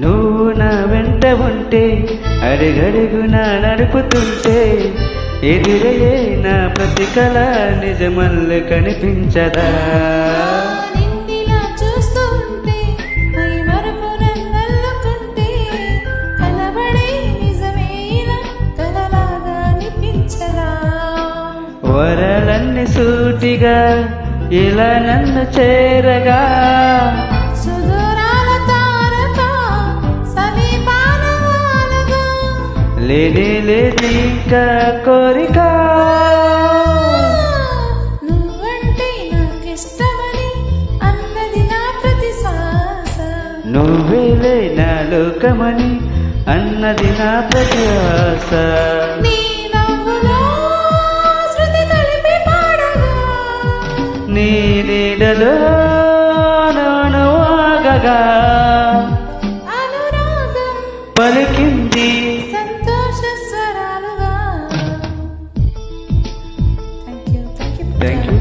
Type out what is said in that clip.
నువ్వు నా వెంట ఉంటే అడుగడుగునా నడుపుతుంటే ఎదురయ్యే నా ప్రతి కళ నిజమల్లె కనిపించదా. నిన్నిలా చూస్తూ ఉంటే మై మరుపు నన్నల్లుకుంటే కలబడే నిజమే ఇలా కలలాగా అనిపించదా. వరలన్నీ సూటిగా ఇలా నన్ను చేరగా సుదూరాల తారక సమీపాన వాలగా లేనే లేదు ఇంకా కోరిక. నువ్వంటే నాకిష్టమని అన్నది నా ప్రతి శ్వాస. నువ్వేలే నా లోకమని అన్నది నా ప్రతి ఆశ. నీ నవ్వులో శృతి కలిపి పాడగా నీ నీడలో నాను ఆగగా అనురాగం పలికింది సంతోష స్వరాలుగా. Thank you. Thank you.